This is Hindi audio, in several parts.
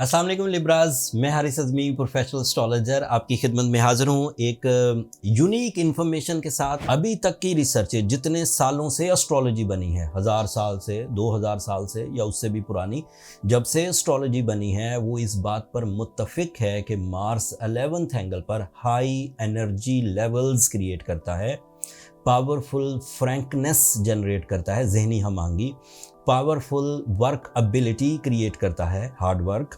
अस्सलाम वालेकुम लिब्राज, मैं हारिस अज़मी प्रोफेशनल एस्ट्रोलॉजर आपकी खिदमत में हाज़िर हूँ एक यूनिक इन्फॉर्मेशन के साथ। अभी तक की रिसर्च जितने सालों से एस्ट्रोलॉजी बनी है, 1000 साल से 2000 साल से या उससे भी पुरानी जब से एस्ट्रोलॉजी बनी है, वो इस बात पर मुत्तफ़िक है कि मार्स 11th एंगल पर हाई एनर्जी लेवल्स क्रिएट करता है, पावरफुल फ्रैंकनेस जनरेट करता है, जहनी हम आंगी, पावरफुल वर्क एबिलिटी क्रिएट करता है, hard work,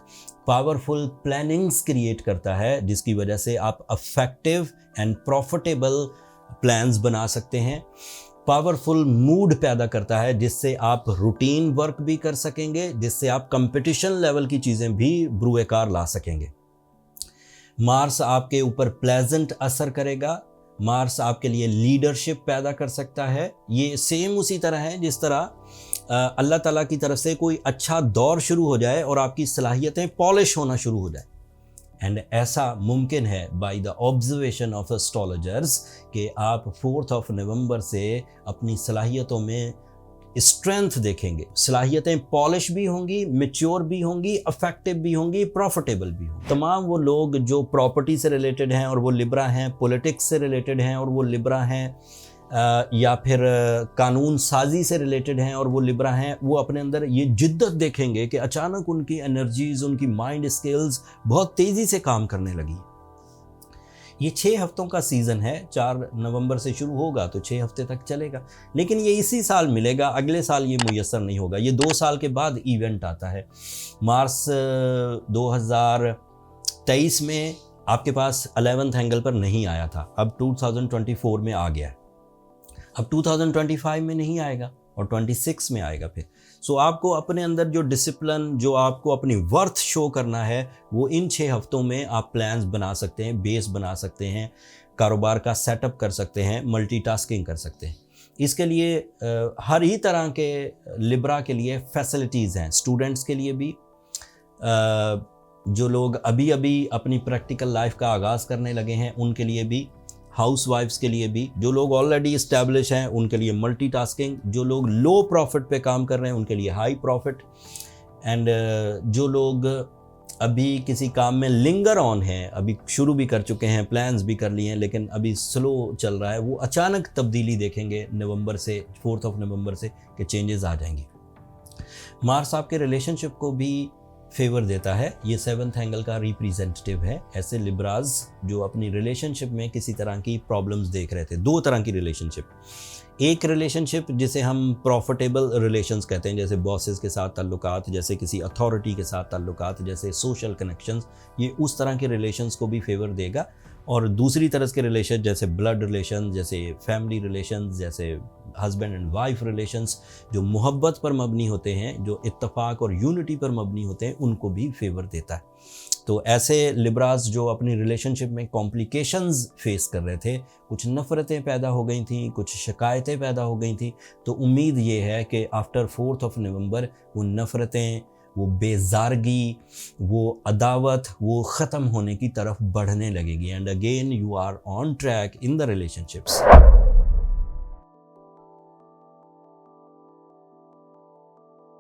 powerful plannings create करता है जिसकी वजह से आप अफेक्टिव एंड प्रॉफिटेबल प्लान्स बना सकते हैं, पावरफुल मूड पैदा करता है जिससे आप रूटीन वर्क भी कर सकेंगे, जिससे आप कंपटीशन लेवल की चीज़ें भी बुरुएकार ला सकेंगे। मार्स आपके ऊपर प्लेजेंट असर करेगा, मार्स आपके लिए लीडरशिप पैदा कर सकता है। ये सेम उसी तरह है जिस तरह अल्लाह ताला की तरफ से कोई अच्छा दौर शुरू हो जाए और आपकी सलाहियतें पॉलिश होना शुरू हो जाए। एंड ऐसा मुमकिन है by the observation of astrologers कि आप 4 नवंबर से अपनी सलाहियतों में स्ट्रेंथ देखेंगे, सलाहियतें पॉलिश भी होंगी, मैच्योर भी होंगी, अफेक्टिव भी होंगी, प्रॉफिटेबल भी होंगी। तमाम वो लोग जो प्रॉपर्टी से रिलेटेड हैं और वो लिब्रा हैं, पॉलिटिक्स से रिलेटेड हैं और वो लिब्रा हैं, या फिर कानून साजी से रिलेटेड हैं और वो लिब्रा हैं, वो अपने अंदर ये जिद्दत देखेंगे कि अचानक उनकी एनर्जीज़, उनकी माइंड स्किल्स बहुत तेज़ी से काम करने लगी। ये 6 हफ्तों का सीज़न है, 4 नवंबर से शुरू होगा तो 6 हफ्ते तक चलेगा, लेकिन ये इसी साल मिलेगा, अगले साल ये मुयस्सर नहीं होगा। ये 2 साल के बाद इवेंट आता है। मार्स 2023 में आपके पास 11th एंगल पर नहीं आया था, अब 2024 में आ गया है, अब 2025 में नहीं आएगा और 26 में आएगा फिर। सो आपको अपने अंदर जो डिसिप्लिन, जो आपको अपनी वर्थ शो करना है, वो इन 6 हफ्तों में आप प्लान्स बना सकते हैं, बेस बना सकते हैं, कारोबार का सेटअप कर सकते हैं, मल्टीटास्किंग कर सकते हैं। इसके लिए हर ही तरह के लिब्रा के लिए फैसिलिटीज़ हैं, स्टूडेंट्स के लिए भी, जो लोग अभी अभी अपनी प्रैक्टिकल लाइफ का आगाज़ करने लगे हैं उनके लिए भी, हाउसवाइफ्स के लिए भी, जो लोग ऑलरेडी इस्टेब्लिश हैं उनके लिए मल्टीटास्किंग, जो लोग लो प्रॉफिट पे काम कर रहे हैं उनके लिए हाई प्रॉफिट, एंड जो लोग अभी किसी काम में लिंगर ऑन हैं, अभी शुरू भी कर चुके हैं, प्लान्स भी कर लिए हैं लेकिन अभी स्लो चल रहा है, वो अचानक तब्दीली देखेंगे नवंबर से, 4 नवंबर से कि चेंजेस आ जाएंगी। मार्स आपके रिलेशनशिप को भी फेवर देता है, ये 7th एंगल का रिप्रेजेंटेटिव है। ऐसे लिब्राज जो अपनी रिलेशनशिप में किसी तरह की प्रॉब्लम्स देख रहे थे, 2 तरह की रिलेशनशिप, एक रिलेशनशिप जिसे हम प्रॉफिटेबल रिलेशंस कहते हैं, जैसे बॉसेस के साथ ताल्लुकात, जैसे किसी अथॉरिटी के साथ ताल्लुकात, जैसे सोशल कनेक्शंस, ये उस तरह के रिलेशंस को भी फेवर देगा। और दूसरी तरह के रिलेशन जैसे ब्लड रिलेशन, जैसे फैमिली रिलेशंस, जैसे हस्बैंड एंड वाइफ रिलेशंस, जो मोहब्बत पर मबनी होते हैं, जो इत्तफाक और यूनिटी पर मबनी होते हैं, उनको भी फेवर देता है। तो ऐसे लिब्रास जो अपनी रिलेशनशिप में कॉम्प्लिकेशंस फेस कर रहे थे, कुछ नफ़रतें पैदा हो गई थी, कुछ शिकायतें पैदा हो गई थी, तो उम्मीद ये है कि आफ्टर 4 नवंबर वो नफ़रतें, वो बेजारगी, वो अदावत, वो ख़त्म होने की तरफ बढ़ने लगेगी। And again you are on track in the relationships.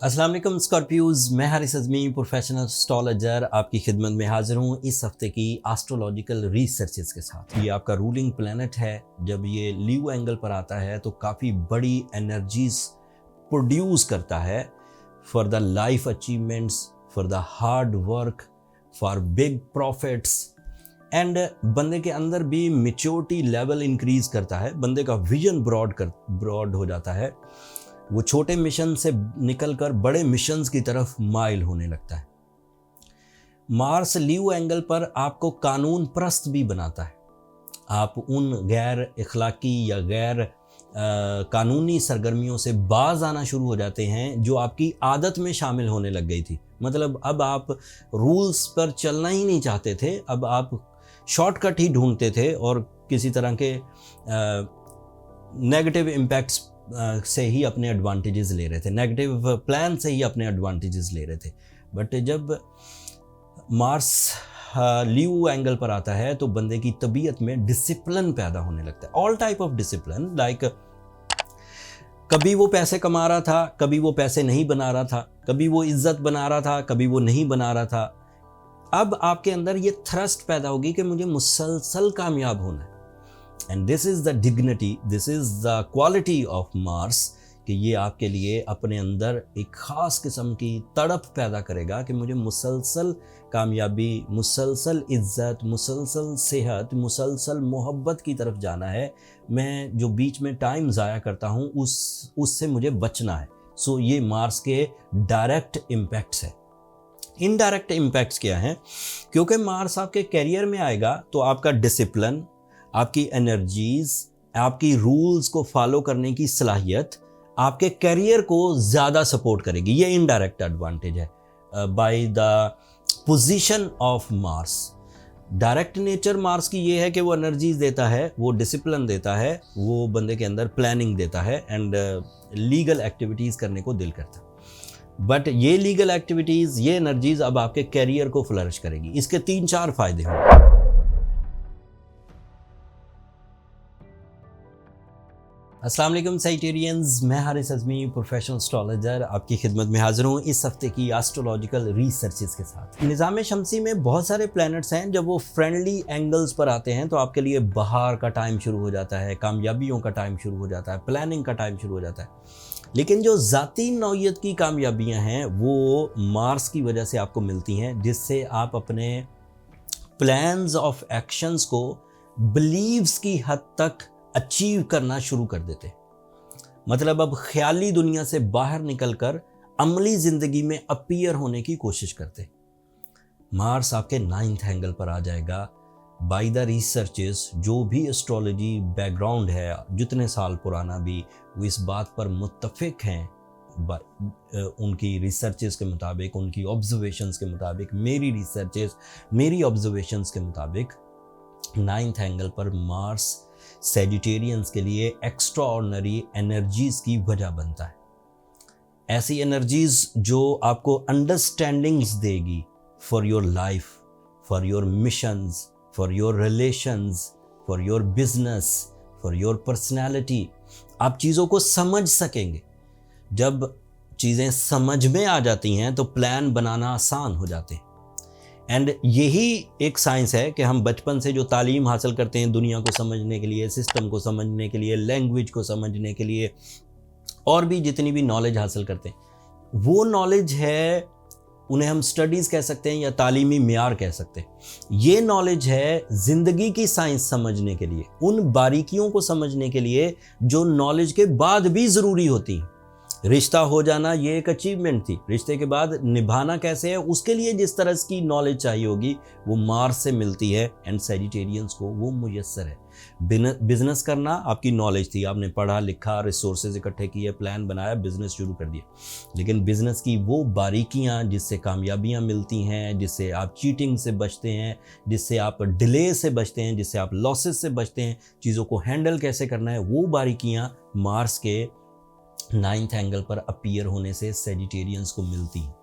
अस्सलाम वालेकुम स्कॉर्पियोज, मैं हारिस अज़मी प्रोफेशनल एस्ट्रोलॉजर आपकी खिदमत में हाजिर हूँ इस हफ्ते की एस्ट्रोलॉजिकल रिसर्चेस के साथ। ये आपका रूलिंग प्लैनेट है, जब ये लीव एंगल पर आता है तो काफ़ी बड़ी एनर्जीज प्रोड्यूस करता है for the life achievements, for the hard work, for big profits, and बंदे के अंदर भी मैच्योरिटी लेवल इंक्रीज करता है, बंदे का विजन ब्रॉड हो जाता है, वो छोटे मिशन से निकलकर बड़े मिशंस की तरफ माइल होने लगता है। मार्स लीव एंगल पर आपको कानून परस्त भी बनाता है, आप उन गैर इखलाकी या गैर कानूनी सरगर्मियों से बाज आना शुरू हो जाते हैं जो आपकी आदत में शामिल होने लग गई थी। मतलब अब आप रूल्स पर चलना ही नहीं चाहते थे, अब आप शॉर्टकट ही ढूंढते थे और किसी तरह के नेगेटिव इम्पैक्ट्स से ही अपने एडवांटेजेस ले रहे थे, नेगेटिव प्लान से ही अपने एडवांटेजेस ले रहे थे। बट जब मार्स लीव एंगल पर आता है तो बंदे की तबीयत में डिसिप्लिन पैदा होने लगता है, all type of discipline, like कभी वो पैसे कमा रहा था, कभी वो पैसे नहीं बना रहा था, कभी वो इज्जत बना रहा था, कभी वो नहीं बना रहा था, अब आपके अंदर ये थ्रस्ट पैदा होगी कि मुझे मुसलसल कामयाब होना है। And this is the dignity, this is the quality of Mars, कि ये आपके लिए अपने अंदर एक ख़ास किस्म की तड़प पैदा करेगा कि मुझे मुसलसल कामयाबी, मुसलसल इज़्ज़त, मुसलसल सेहत, मुसलसल मोहब्बत की तरफ जाना है। मैं जो बीच में टाइम ज़ाया करता हूँ उससे मुझे बचना है। सो ये मार्स के डायरेक्ट इम्पैक्ट्स हैं। इनडायरेक्ट इम्पैक्ट्स क्या हैं? क्योंकि मार्स आपके करियर में आएगा तो आपका डिसिप्लिन, आपकी एनर्जीज़, आपकी रूल्स को फॉलो करने की सलाहियत आपके करियर को ज़्यादा सपोर्ट करेगी। ये इनडायरेक्ट एडवांटेज है by the position of Mars. Direct nature Mars की ये है कि वो एनर्जीज देता है, वो डिसिप्लिन देता है, वो बंदे के अंदर प्लानिंग देता है एंड लीगल एक्टिविटीज़ करने को दिल करता है। बट ये लीगल एक्टिविटीज़, ये एनर्जीज अब आपके करियर को फ्लरिश करेगी। इसके 3-4 फायदे होंगे। अस्सलाम वालेकुम साइटेरियंस, मैं हारिस अज़मी, प्रोफेशनल एस्ट्रोलॉजर, आपकी खिदमत में हाज़िर हूँ इस हफ्ते की एस्ट्रोलॉजिकल रिसर्चेस के साथ। निज़ाम शमसी में बहुत सारे प्लैनेट्स हैं, जब वो फ्रेंडली एंगल्स पर आते हैं तो आपके लिए बहार का टाइम शुरू हो जाता है, कामयाबियों का टाइम शुरू हो जाता है, प्लानिंग का टाइम शुरू हो जाता है। लेकिन जो ज़ाती नौइयत की कामयाबियाँ हैं वो मार्स की वजह से आपको मिलती हैं, जिससे आप अपने प्लान्स ऑफ एक्शंस को बिलीव्स की हद तक अचीव करना शुरू कर देते। मतलब अब ख्याली दुनिया से बाहर निकलकर अमली ज़िंदगी में अपीयर होने की कोशिश करते। मार्स आपके 9th एंगल पर आ जाएगा। बाय द रिसर्चेस, जो भी एस्ट्रोलॉजी बैकग्राउंड है, जितने साल पुराना भी, वो इस बात पर मुत्तफिक हैं, उनकी रिसर्चेस के मुताबिक, उनकी ऑब्जर्वेशंस के मुताबिक, मेरी रिसर्चेस, मेरी ऑब्जर्वेशंस के मुताबिक 9th एंगल पर मार्स सैजिटेरियंस के लिए एक्स्ट्रा ऑर्डिनरी एनर्जीज़ की वजह बनता है। ऐसी एनर्जीज़ जो आपको अंडरस्टैंडिंग्स देगी for your life, for your missions, for your relations, for your business, for your personality. आप चीज़ों को समझ सकेंगे। जब चीज़ें समझ में आ जाती हैं तो प्लान बनाना आसान हो जाते हैं। एंड यही एक साइंस है कि हम बचपन से जो तालीम हासिल करते हैं दुनिया को समझने के लिए, सिस्टम को समझने के लिए, लैंग्वेज को समझने के लिए, और भी जितनी भी नॉलेज हासिल करते हैं, वो नॉलेज है, उन्हें हम स्टडीज़ कह सकते हैं या तालीमी मियार कह सकते हैं। ये नॉलेज है ज़िंदगी की साइंस समझने के लिए, उन बारीकियों को समझने के लिए जो नॉलेज के बाद भी ज़रूरी होती हैं। रिश्ता हो जाना ये एक अचीवमेंट थी, रिश्ते के बाद निभाना कैसे है उसके लिए जिस तरह की नॉलेज चाहिए होगी वो मार्स से मिलती है एंड सैजिटेरियंस को वो मुयस्सर है। बिजनेस करना आपकी नॉलेज थी, आपने पढ़ा लिखा, रिसोर्सेज इकट्ठे किए, प्लान बनाया, बिजनेस शुरू कर दिया। लेकिन बिजनेस की वो बारीकियां जिससे कामयाबियां मिलती हैं, जिससे आप चीटिंग से बचते हैं, जिससे आप डिले से बचते हैं, जिससे आप लॉसेस से बचते हैं, चीज़ों को हैंडल कैसे करना है, वो बारीकियां मार्स के 9th एंगल पर अपीयर होने से सैजिटेरियंस को मिलती हैं।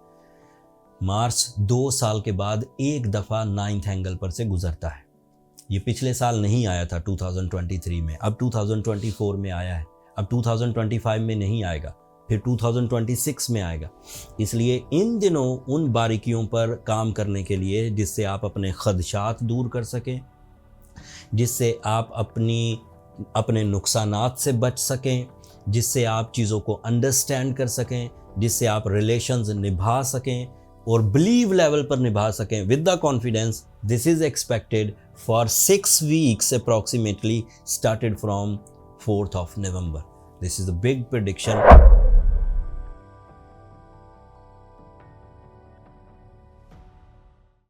मार्स 2 साल के बाद एक दफ़ा 9th एंगल पर से गुजरता है। ये पिछले साल नहीं आया था 2023 में, अब 2024 में आया है, अब 2025 में नहीं आएगा, फिर 2026 में आएगा। इसलिए इन दिनों उन बारीकियों पर काम करने के लिए जिससे आप अपने खदशात दूर कर सकें, जिससे आप अपने नुकसानात से बच सकें, जिससे आप चीज़ों को अंडरस्टैंड कर सकें, जिससे आप रिलेशंस निभा सकें और बिलीव लेवल पर निभा सकें with the confidence. This is expected for 6 weeks approximately, started from 4th of November. This is a big prediction.